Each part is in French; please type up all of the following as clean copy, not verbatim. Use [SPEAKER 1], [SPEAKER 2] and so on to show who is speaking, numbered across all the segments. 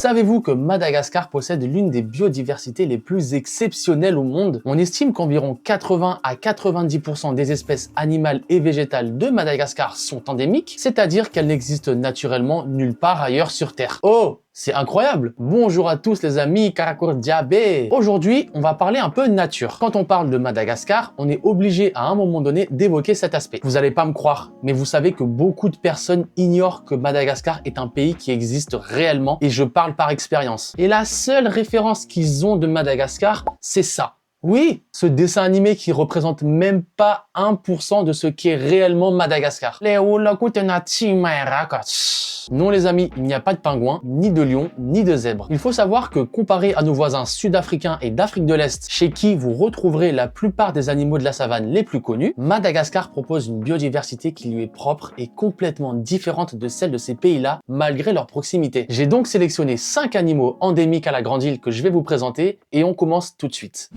[SPEAKER 1] Savez-vous que Madagascar possède l'une des biodiversités les plus exceptionnelles au monde? On estime qu'environ 80 à 90% des espèces animales et végétales de Madagascar sont endémiques, c'est-à-dire qu'elles n'existent naturellement nulle part ailleurs sur Terre. Oh! C'est incroyable! Bonjour à tous les amis Karakour Diabé! Aujourd'hui, on va parler un peu nature. Quand on parle de Madagascar, on est obligé à un moment donné d'évoquer cet aspect. Vous allez pas me croire, mais vous savez que beaucoup de personnes ignorent que Madagascar est un pays qui existe réellement, et je parle par expérience. Et la seule référence qu'ils ont de Madagascar, c'est ça. Oui, ce dessin animé qui représente même pas 1% de ce qu'est réellement Madagascar. Non les amis, il n'y a pas de pingouins, ni de lions, ni de zèbres. Il faut savoir que comparé à nos voisins sud-africains et d'Afrique de l'Est, chez qui vous retrouverez la plupart des animaux de la savane les plus connus, Madagascar propose une biodiversité qui lui est propre et complètement différente de celle de ces pays-là, malgré leur proximité. J'ai donc sélectionné 5 animaux endémiques à la Grande Île que je vais vous présenter, et on commence tout de suite.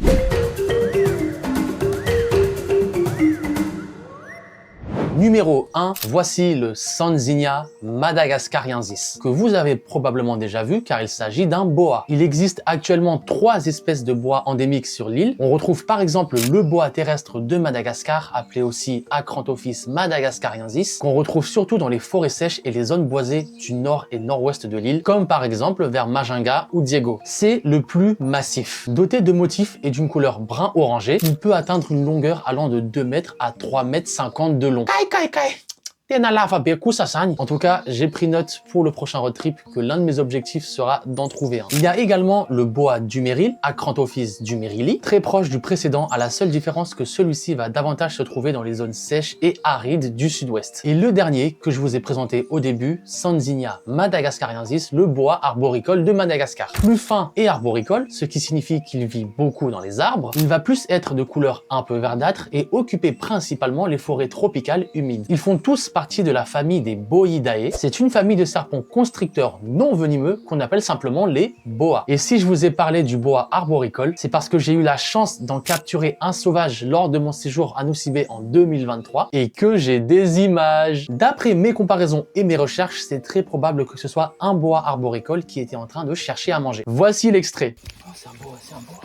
[SPEAKER 1] Numéro 1, voici le Sanzinia madagascariensis, que vous avez probablement déjà vu car il s'agit d'un boa. Il existe actuellement 3 espèces de boas endémiques sur l'île. On retrouve par exemple le boa terrestre de Madagascar, appelé aussi Acrantophis madagascariensis, qu'on retrouve surtout dans les forêts sèches et les zones boisées du nord et nord-ouest de l'île, comme par exemple vers Majinga ou Diego. C'est le plus massif. Doté de motifs et d'une couleur brun orangé, il peut atteindre une longueur allant de 2 mètres à 3,50 m de long. En tout cas, j'ai pris note pour le prochain road trip que l'un de mes objectifs sera d'en trouver un. Il y a également le boa duméril, Acrantophis dumerili, très proche du précédent, à la seule différence que celui-ci va davantage se trouver dans les zones sèches et arides du sud-ouest. Et le dernier que je vous ai présenté au début, Sanzinia madagascariensis, le boa arboricole de Madagascar. Plus fin et arboricole, ce qui signifie qu'il vit beaucoup dans les arbres, il va plus être de couleur un peu verdâtre et occuper principalement les forêts tropicales humides. Ils font tous partie de la famille des Boidae. C'est une famille de serpents constricteurs non venimeux qu'on appelle simplement les boas. Et si je vous ai parlé du boa arboricole, c'est parce que j'ai eu la chance d'en capturer un sauvage lors de mon séjour à Nosy Be en 2023 et que j'ai des images. D'après mes comparaisons et mes recherches, c'est très probable que ce soit un boa arboricole qui était en train de chercher à manger. Voici l'extrait. Oh, c'est un boa, c'est un boa.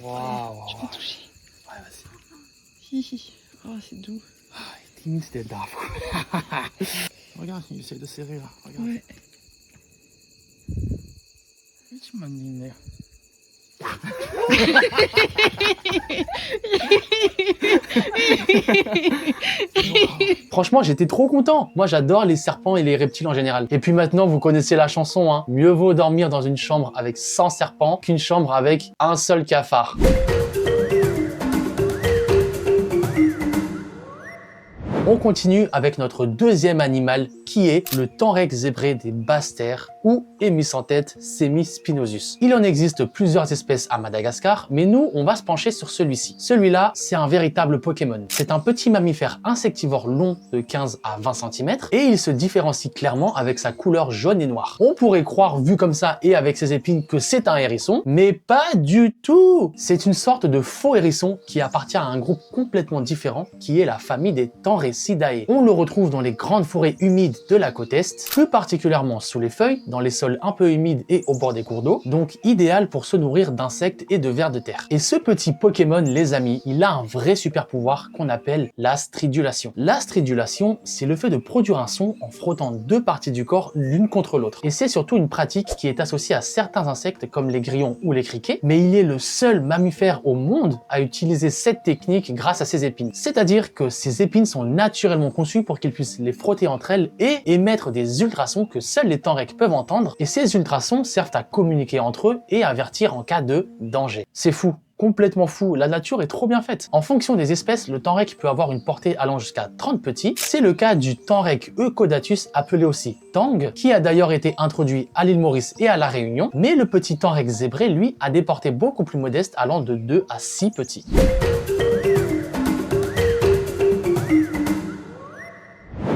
[SPEAKER 1] Waouh.
[SPEAKER 2] Je peux toucher.
[SPEAKER 1] Ouais, vas-y.
[SPEAKER 2] Hi. Oh, c'est doux.
[SPEAKER 1] C'était daf. Regarde, il essaye de serrer là. Regarde.
[SPEAKER 2] Ouais.
[SPEAKER 1] Tu m'as dit. Franchement, j'étais trop content. Moi, j'adore les serpents et les reptiles en général. Et puis maintenant, vous connaissez la chanson, hein. Mieux vaut dormir dans une chambre avec 100 serpents qu'une chambre avec un seul cafard. On continue avec notre deuxième animal qui est le tenrec zébré des basses terres ou Hémisantette semispinosus. Il en existe plusieurs espèces à Madagascar, mais nous, on va se pencher sur celui-ci. Celui-là, c'est un véritable Pokémon. C'est un petit mammifère insectivore long de 15 à 20 cm et il se différencie clairement avec sa couleur jaune et noire. On pourrait croire, vu comme ça et avec ses épines, que c'est un hérisson, mais pas du tout! C'est une sorte de faux hérisson qui appartient à un groupe complètement différent qui est la famille des Tenrecidae. On le retrouve dans les grandes forêts humides de la côte est, plus particulièrement sous les feuilles, dans les sols un peu humides et au bord des cours d'eau, donc idéal pour se nourrir d'insectes et de vers de terre. Et ce petit Pokémon, les amis, il a un vrai super pouvoir qu'on appelle la stridulation. La stridulation, c'est le fait de produire un son en frottant 2 parties du corps l'une contre l'autre. Et c'est surtout une pratique qui est associée à certains insectes comme les grillons ou les criquets, mais il est le seul mammifère au monde à utiliser cette technique grâce à ses épines. C'est-à-dire que ces épines sont naturellement conçues pour qu'ils puissent les frotter entre elles et émettre des ultrasons que seuls les tenrecs peuvent entendre, et ces ultrasons servent à communiquer entre eux et avertir en cas de danger. C'est fou. Complètement fou, la nature est trop bien faite. En fonction des espèces, le tenrec peut avoir une portée allant jusqu'à 30 petits. C'est le cas du tenrec Eucodatus, appelé aussi tang, qui a d'ailleurs été introduit à l'île Maurice et à la Réunion, mais le petit tenrec zébré, lui, a des portées beaucoup plus modestes allant de 2 à 6 petits.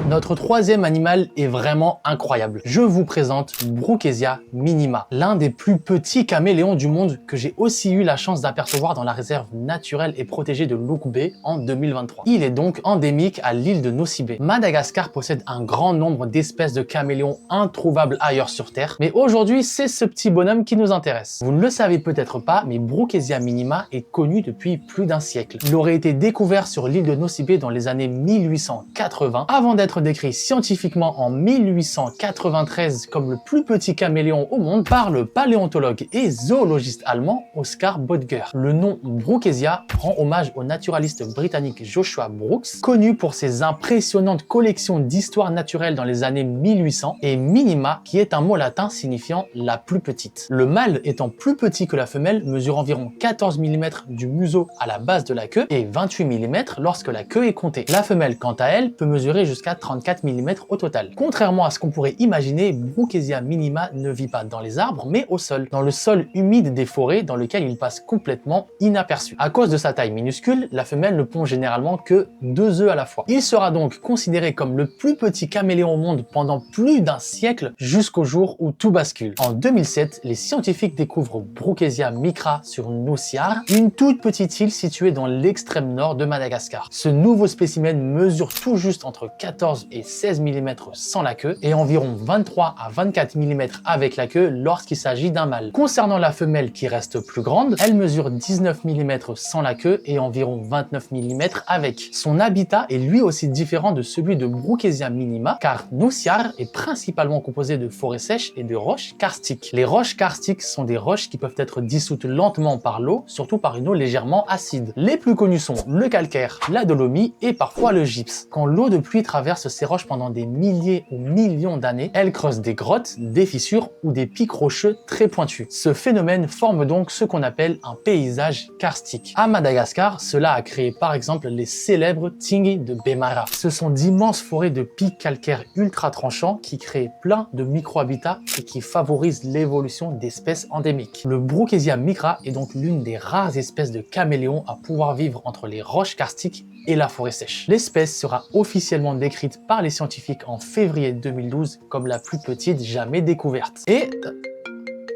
[SPEAKER 1] Notre troisième animal est vraiment incroyable. Je vous présente Brookesia minima, l'un des plus petits caméléons du monde que j'ai aussi eu la chance d'apercevoir dans la réserve naturelle et protégée de Luke Bay en 2023. Il est donc endémique à l'île de Nosy Be. Madagascar possède un grand nombre d'espèces de caméléons introuvables ailleurs sur Terre, mais aujourd'hui c'est ce petit bonhomme qui nous intéresse. Vous ne le savez peut-être pas, mais Brookesia minima est connu depuis plus d'un siècle. Il aurait été découvert sur l'île de Nosy Be dans les années 1880, avant d'être décrit scientifiquement en 1893 comme le plus petit caméléon au monde par le paléontologue et zoologiste allemand Oskar Böttger. Le nom Brookesia rend hommage au naturaliste britannique Joshua Brooks, connu pour ses impressionnantes collections d'histoire naturelle dans les années 1800, et minima, qui est un mot latin signifiant la plus petite. Le mâle étant plus petit que la femelle, mesure environ 14 mm du museau à la base de la queue et 28 mm lorsque la queue est comptée. La femelle, quant à elle, peut mesurer jusqu'à 34 mm au total. Contrairement à ce qu'on pourrait imaginer, Brookesia minima ne vit pas dans les arbres, mais au sol, dans le sol humide des forêts dans lequel il passe complètement inaperçu. À cause de sa taille minuscule, la femelle ne pond généralement que 2 œufs à la fois. Il sera donc considéré comme le plus petit caméléon au monde pendant plus d'un siècle jusqu'au jour où tout bascule. En 2007, les scientifiques découvrent Brookesia micra sur Nusiar, une toute petite île située dans l'extrême nord de Madagascar. Ce nouveau spécimen mesure tout juste entre 14 et 16 mm sans la queue et environ 23 à 24 mm avec la queue lorsqu'il s'agit d'un mâle. Concernant la femelle qui reste plus grande, elle mesure 19 mm sans la queue et environ 29 mm avec. Son habitat est lui aussi différent de celui de Brookesia minima car Nusiar est principalement composé de forêts sèches et de roches karstiques. Les roches karstiques sont des roches qui peuvent être dissoutes lentement par l'eau, surtout par une eau légèrement acide. Les plus connus sont le calcaire, la dolomie et parfois le gypse. Quand l'eau de pluie traverse ces roches pendant des milliers ou millions d'années, elle creuse des grottes, des fissures ou des pics rocheux très pointus. Ce phénomène forme donc ce qu'on appelle un paysage karstique. À Madagascar, cela a créé par exemple les célèbres Tingui de Bemara. Ce sont d'immenses forêts de pics calcaires ultra tranchants qui créent plein de micro-habitats et qui favorisent l'évolution d'espèces endémiques. Le Brookesia micra est donc l'une des rares espèces de caméléons à pouvoir vivre entre les roches karstiques et la forêt sèche. L'espèce sera officiellement décrite par les scientifiques en février 2012 comme la plus petite jamais découverte. Et...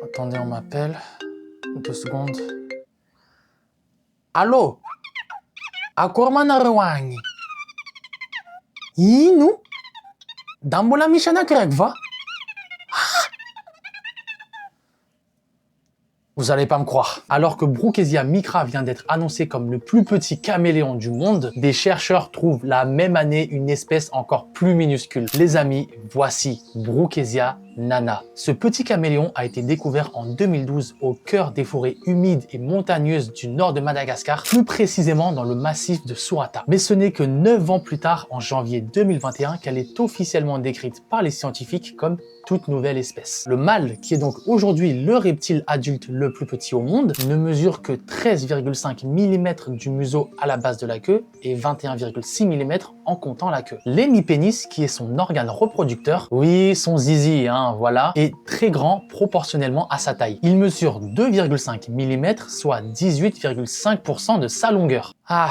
[SPEAKER 1] attendez, on m'appelle. 2 secondes. Allô? Akormana Rwangi. Inu? Dambola Mishana Krekva? Vous allez pas me croire. Alors que Brookesia micra vient d'être annoncé comme le plus petit caméléon du monde, des chercheurs trouvent la même année une espèce encore plus minuscule. Les amis, voici Brookesia nana. Ce petit caméléon a été découvert en 2012 au cœur des forêts humides et montagneuses du nord de Madagascar, plus précisément dans le massif de Sorata. Mais ce n'est que 9 ans plus tard, en janvier 2021, qu'elle est officiellement décrite par les scientifiques comme toute nouvelle espèce. Le mâle, qui est donc aujourd'hui le reptile adulte le plus petit au monde, ne mesure que 13,5 mm du museau à la base de la queue et 21,6 mm en comptant la queue. L'hémipénis, qui est son organe reproducteur, oui, son zizi, voilà, est très grand proportionnellement à sa taille. Il mesure 2,5 mm, soit 18,5% de sa longueur. La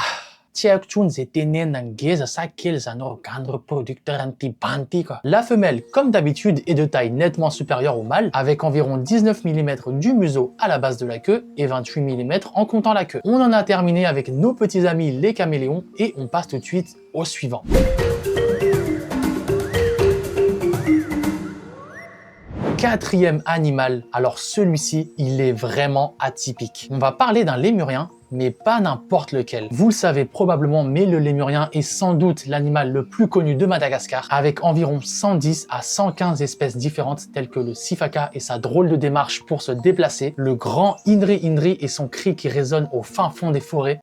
[SPEAKER 1] femelle, comme d'habitude, est de taille nettement supérieure au mâle, avec environ 19 mm du museau à la base de la queue et 28 mm en comptant la queue. On en a terminé avec nos petits amis les caméléons et on passe tout de suite au suivant. Quatrième animal, alors celui-ci, il est vraiment atypique. On va parler d'un lémurien, mais pas n'importe lequel. Vous le savez probablement, mais le lémurien est sans doute l'animal le plus connu de Madagascar, avec environ 110 à 115 espèces différentes, telles que le sifaka et sa drôle de démarche pour se déplacer, le grand Indri Indri et son cri qui résonne au fin fond des forêts,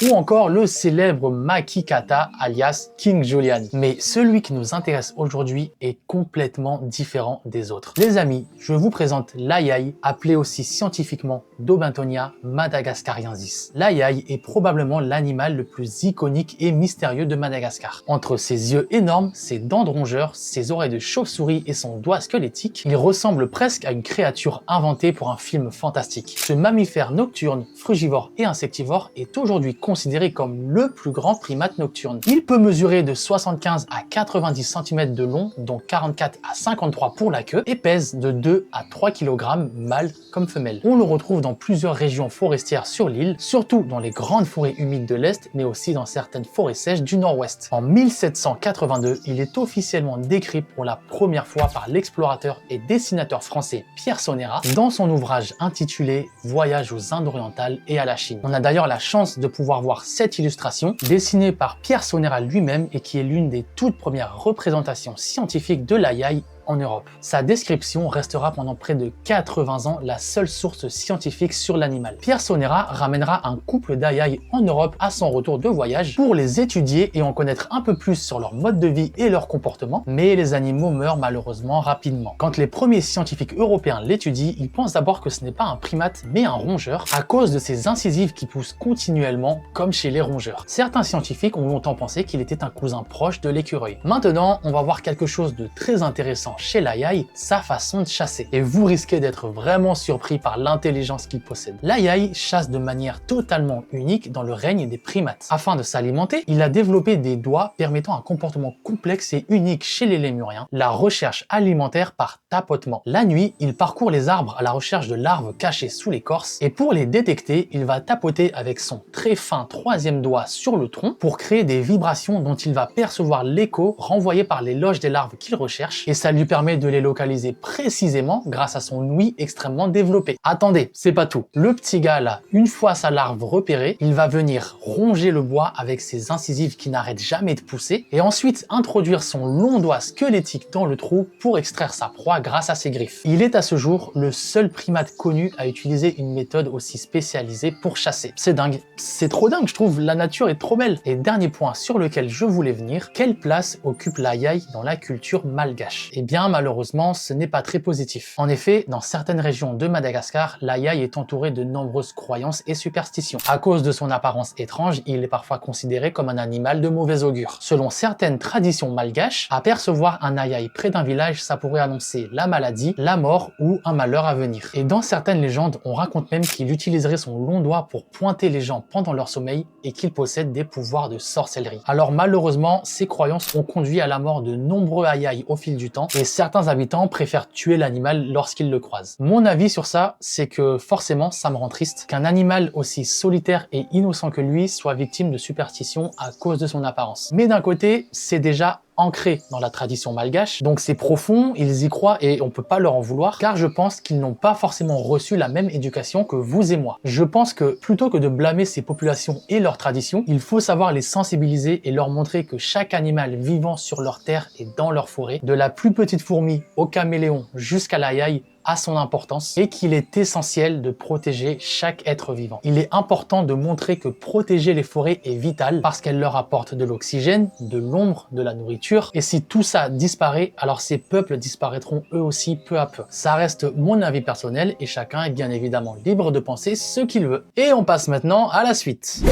[SPEAKER 1] ou encore le célèbre Makikata alias King Julian. Mais celui qui nous intéresse aujourd'hui est complètement différent des autres. Les amis, je vous présente l'ayaï, appelé aussi scientifiquement Daubentonia madagascariensis. L'ayaï est probablement l'animal le plus iconique et mystérieux de Madagascar. Entre ses yeux énormes, ses dents de rongeur, ses oreilles de chauve-souris et son doigt squelettique, il ressemble presque à une créature inventée pour un film fantastique. Ce mammifère nocturne, frugivore et insectivore est aujourd'hui considéré comme le plus grand primate nocturne. Il peut mesurer de 75 à 90 cm de long, dont 44 à 53 pour la queue, et pèse de 2 à 3 kg mâle comme femelle. On le retrouve dans plusieurs régions forestières sur l'île, surtout dans les grandes forêts humides de l'Est, mais aussi dans certaines forêts sèches du Nord-Ouest. En 1782, il est officiellement décrit pour la première fois par l'explorateur et dessinateur français Pierre Sonera dans son ouvrage intitulé Voyage aux Indes orientales et à la Chine. On a d'ailleurs la chance de pouvoir voir cette illustration dessinée par Pierre Sonera lui-même et qui est l'une des toutes premières représentations scientifiques de l'ayaï en Europe. Sa description restera pendant près de 80 ans la seule source scientifique sur l'animal. Pierre Sonera ramènera un couple d'ayaïs en Europe à son retour de voyage pour les étudier et en connaître un peu plus sur leur mode de vie et leur comportement, mais les animaux meurent malheureusement rapidement. Quand les premiers scientifiques européens l'étudient, ils pensent d'abord que ce n'est pas un primate mais un rongeur à cause de ses incisives qui poussent continuellement comme chez les rongeurs. Certains scientifiques ont longtemps pensé qu'il était un cousin proche de l'écureuil. Maintenant, on va voir quelque chose de très intéressant chez l'ayaï, sa façon de chasser. Et vous risquez d'être vraiment surpris par l'intelligence qu'il possède. L'ayaï chasse de manière totalement unique dans le règne des primates. Afin de s'alimenter, il a développé des doigts permettant un comportement complexe et unique chez les lémuriens, la recherche alimentaire par tapotement. La nuit, il parcourt les arbres à la recherche de larves cachées sous l'écorce et pour les détecter, il va tapoter avec son très fin troisième doigt sur le tronc pour créer des vibrations dont il va percevoir l'écho renvoyé par les loges des larves qu'il recherche et ça lui permet de les localiser précisément grâce à son ouïe extrêmement développé. Attendez, c'est pas tout. Le petit gars là, une fois sa larve repérée, il va venir ronger le bois avec ses incisives qui n'arrêtent jamais de pousser et ensuite introduire son long doigt squelettique dans le trou pour extraire sa proie grâce à ses griffes. Il est à ce jour le seul primate connu à utiliser une méthode aussi spécialisée pour chasser. C'est dingue. C'est trop dingue, je trouve. La nature est trop belle. Et dernier point sur lequel je voulais venir, quelle place occupe l'ayaï dans la culture malgache? Eh bien, malheureusement, ce n'est pas très positif. En effet, dans certaines régions de Madagascar, l'ayaï est entouré de nombreuses croyances et superstitions. À cause de son apparence étrange, il est parfois considéré comme un animal de mauvais augure. Selon certaines traditions malgaches, apercevoir un ayaï près d'un village, ça pourrait annoncer la maladie, la mort ou un malheur à venir. Et dans certaines légendes, on raconte même qu'il utiliserait son long doigt pour pointer les gens pendant leur sommeil et qu'il possède des pouvoirs de sorcellerie. Alors malheureusement, ces croyances ont conduit à la mort de nombreux ayaïs au fil du temps et certains habitants préfèrent tuer l'animal lorsqu'ils le croisent. Mon avis sur ça, c'est que forcément, ça me rend triste qu'un animal aussi solitaire et innocent que lui soit victime de superstitions à cause de son apparence. Mais d'un côté, c'est déjà ancré dans la tradition malgache, donc c'est profond, ils y croient et on peut pas leur en vouloir, car je pense qu'ils n'ont pas forcément reçu la même éducation que vous et moi. Je pense que plutôt que de blâmer ces populations et leurs traditions, il faut savoir les sensibiliser et leur montrer que chaque animal vivant sur leur terre et dans leur forêt, de la plus petite fourmi au caméléon jusqu'à l'ayaï, a son importance et qu'il est essentiel de protéger chaque être vivant. Il est important de montrer que protéger les forêts est vital parce qu'elles leur apportent de l'oxygène, de l'ombre, de la nourriture et si tout ça disparaît, alors ces peuples disparaîtront eux aussi peu à peu. Ça reste mon avis personnel et chacun est bien évidemment libre de penser ce qu'il veut. Et on passe maintenant à la suite.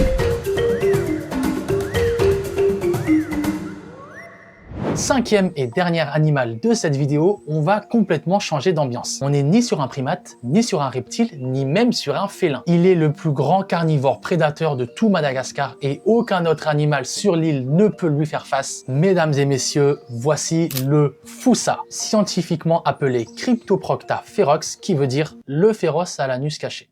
[SPEAKER 1] Cinquième et dernier animal de cette vidéo, on va complètement changer d'ambiance. On n'est ni sur un primate, ni sur un reptile, ni même sur un félin. Il est le plus grand carnivore prédateur de tout Madagascar et aucun autre animal sur l'île ne peut lui faire face. Mesdames et messieurs, voici le foussa, scientifiquement appelé Cryptoprocta ferox, qui veut dire le féroce à l'anus caché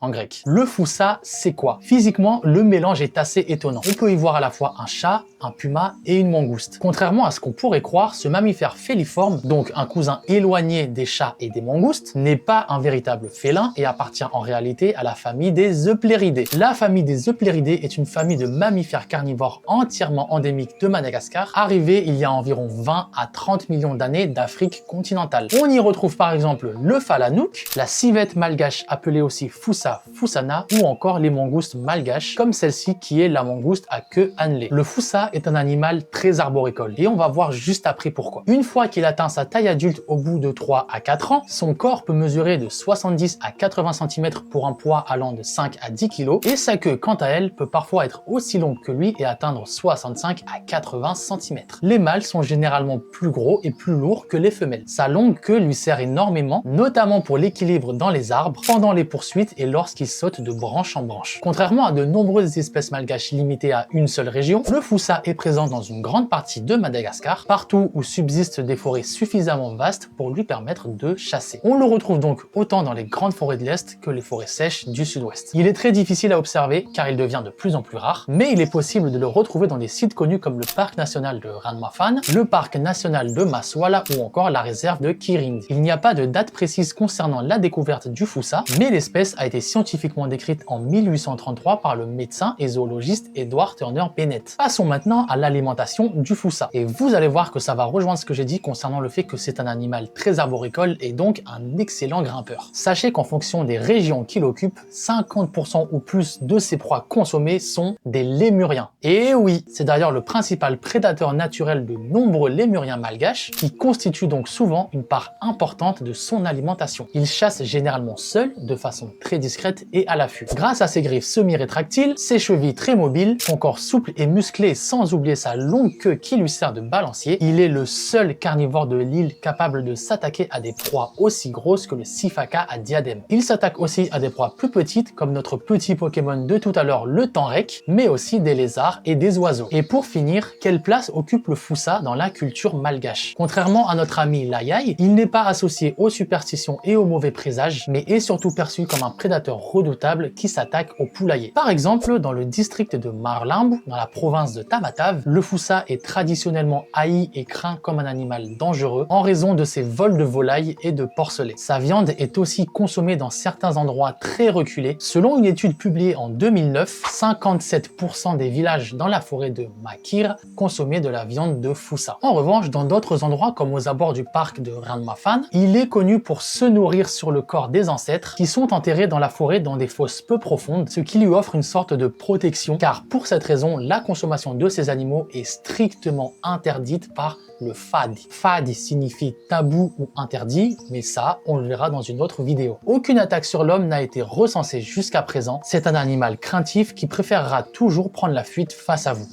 [SPEAKER 1] en grec. Le foussa, c'est quoi? Physiquement, le mélange est assez étonnant. On peut y voir à la fois un chat, un puma et une mangouste. Contrairement à ce qu'on pourrait croire, ce mammifère féliforme, donc un cousin éloigné des chats et des mangoustes, n'est pas un véritable félin et appartient en réalité à la famille des Eupléridés. La famille des Eupléridés est une famille de mammifères carnivores entièrement endémique de Madagascar, arrivée il y a environ 20 à 30 millions d'années d'Afrique continentale. On y retrouve par exemple le phalanouk, la civette malgache appelée aussi Fossa foussana ou encore les mangoustes malgaches comme celle-ci qui est la mangouste à queue annelée. Le Fossa est un animal très arboricole et on va voir juste après pourquoi. Une fois qu'il atteint sa taille adulte au bout de 3 à 4 ans, son corps peut mesurer de 70 à 80 cm pour un poids allant de 5 à 10 kg et sa queue quant à elle peut parfois être aussi longue que lui et atteindre 65 à 80 cm. Les mâles sont généralement plus gros et plus lourds que les femelles. Sa longue queue lui sert énormément, notamment pour l'équilibre dans les arbres, pendant les poursuites et lorsqu'il saute de branche en branche. Contrairement à de nombreuses espèces malgaches limitées à une seule région, le Fossa est présent dans une grande partie de Madagascar, partout où subsistent des forêts suffisamment vastes pour lui permettre de chasser. On le retrouve donc autant dans les grandes forêts de l'Est que les forêts sèches du Sud-Ouest. Il est très difficile à observer car il devient de plus en plus rare, mais il est possible de le retrouver dans des sites connus comme le parc national de Ranmafan, le parc national de Maswala ou encore la réserve de Kirindi. Il n'y a pas de date précise concernant la découverte du Fossa, mais l'espèce a été scientifiquement décrite en 1833 par le médecin et zoologiste Edward Turner Bennett. Passons maintenant à l'alimentation du Fossa. Et vous allez voir que ça va rejoindre ce que j'ai dit concernant le fait que c'est un animal très arboricole et donc un excellent grimpeur. Sachez qu'en fonction des régions qu'il occupe, 50% ou plus de ses proies consommées sont des lémuriens. Et oui, c'est d'ailleurs le principal prédateur naturel de nombreux lémuriens malgaches qui constitue donc souvent une part importante de son alimentation. Il chasse généralement seul, de façon très discrète et à l'affût. Grâce à ses griffes semi-rétractiles, ses chevilles très mobiles, son corps souple et musclé sans oublier sa longue queue qui lui sert de balancier, il est le seul carnivore de l'île capable de s'attaquer à des proies aussi grosses que le sifaka à diadème. Il s'attaque aussi à des proies plus petites comme notre petit Pokémon de tout à l'heure, le Tanrek, mais aussi des lézards et des oiseaux. Et pour finir, quelle place occupe le Fossa dans la culture malgache? Contrairement à notre ami l'Aïaï, il n'est pas associé aux superstitions et aux mauvais présages, mais est surtout perçu comme un prédateur redoutable qui s'attaque aux poulaillers. Par exemple, dans le district de Marlambu, dans la province de Tamatave, le Fossa est traditionnellement haï et craint comme un animal dangereux en raison de ses vols de volailles et de porcelets. Sa viande est aussi consommée dans certains endroits très reculés. Selon une étude publiée en 2009, 57% des villages dans la forêt de Makir consommaient de la viande de Fossa. En revanche, dans d'autres endroits comme aux abords du parc de Ranmafan, il est connu pour se nourrir sur le corps des ancêtres qui sont enterrés dans la forêt dans des fosses peu profondes, ce qui lui offre une sorte de protection car pour cette raison, la consommation de ces animaux est strictement interdite par le Fadi. Fadi signifie tabou ou interdit, mais ça, on le verra dans une autre vidéo. Aucune attaque sur l'homme n'a été recensée jusqu'à présent. C'est un animal craintif qui préférera toujours prendre la fuite face à vous.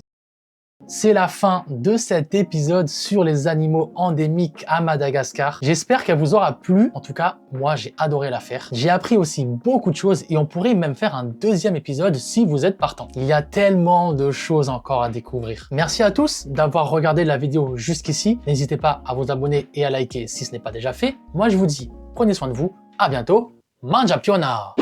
[SPEAKER 1] C'est la fin de cet épisode sur les animaux endémiques à Madagascar. J'espère qu'elle vous aura plu. En tout cas, moi, j'ai adoré la faire. J'ai appris aussi beaucoup de choses et on pourrait même faire un deuxième épisode si vous êtes partant. Il y a tellement de choses encore à découvrir. Merci à tous d'avoir regardé la vidéo jusqu'ici. N'hésitez pas à vous abonner et à liker si ce n'est pas déjà fait. Moi, je vous dis, prenez soin de vous. À bientôt. Manja Piona!